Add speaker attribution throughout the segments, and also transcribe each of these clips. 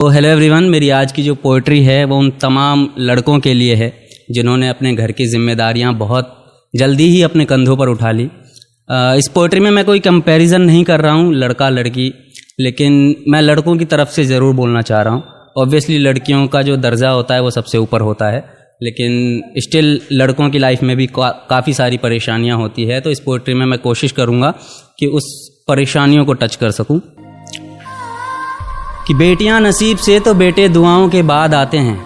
Speaker 1: तो hello everyone, मेरी आज की जो पोइट्री है वो उन तमाम लड़कों के लिए है जिन्होंने अपने घर की जिम्मेदारियां बहुत जल्दी ही अपने कंधों पर उठा ली। इस पोइट्री में मैं कोई कंपैरिजन नहीं कर रहा हूँ लड़का लड़की, लेकिन मैं लड़कों की तरफ से ज़रूर बोलना चाह रहा हूँ। ऑब्वियसली लड़कियों का जो दर्जा होता है वो सबसे ऊपर होता है, लेकिन स्टिल लड़कों की लाइफ में भी काफ़ी सारी परेशानियाँ होती है। तो इस पोइट्री में मैं कोशिश करूँगा कि उस परेशानियों को टच कर सकूँ। कि बेटियां नसीब से तो बेटे दुआओं के बाद आते हैं,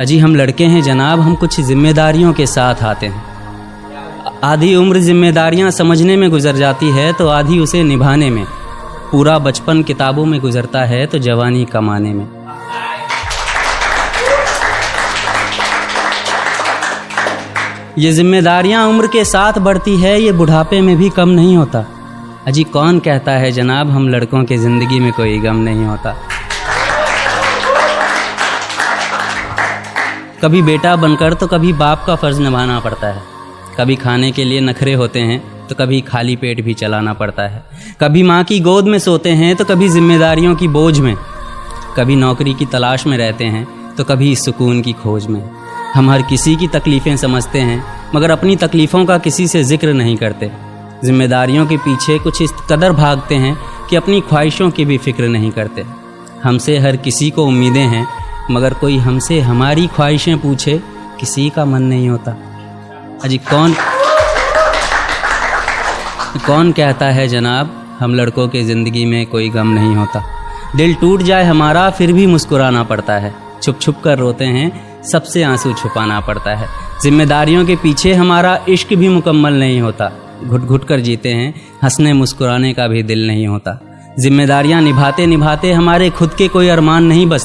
Speaker 1: अजी हम लड़के हैं जनाब, हम कुछ जिम्मेदारियों के साथ आते हैं। आधी उम्र जिम्मेदारियां समझने में गुजर जाती है तो आधी उसे निभाने में, पूरा बचपन किताबों में गुजरता है तो जवानी कमाने में। ये जिम्मेदारियां उम्र के साथ बढ़ती है, ये बुढ़ापे में भी कम नहीं होता। अजी कौन कहता है जनाब हम लड़कों के ज़िंदगी में कोई गम नहीं होता। कभी बेटा बनकर तो कभी बाप का फ़र्ज़ निभाना पड़ता है, कभी खाने के लिए नखरे होते हैं तो कभी खाली पेट भी चलाना पड़ता है, कभी माँ की गोद में सोते हैं तो कभी जिम्मेदारियों की बोझ में, कभी नौकरी की तलाश में रहते हैं तो कभी सुकून की खोज में। हम हर किसी की तकलीफ़ें समझते हैं मगर अपनी तकलीफ़ों का किसी से जिक्र नहीं करते। जिम्मेदारियों के पीछे कुछ इस कदर भागते हैं कि अपनी ख्वाहिशों की भी फिक्र नहीं करते। हमसे हर किसी को उम्मीदें हैं मगर कोई हमसे हमारी ख्वाहिशें पूछे किसी का मन नहीं होता। अजी कौन कहता है जनाब हम लड़कों के ज़िंदगी में कोई गम नहीं होता। दिल टूट जाए हमारा फिर भी मुस्कुराना पड़ता है, छुप छुप कर रोते हैं सबसे आंसू छुपाना पड़ता है। जिम्मेदारियों के पीछे हमारा इश्क भी मुकम्मल नहीं होता, घुट घुट कर जीते हैं, हंसने मुस्कुराने का भी दिल नहीं होता। जिम्मेदारियां निभाते निभाते हमारे खुद के कोई अरमान नहीं बचते।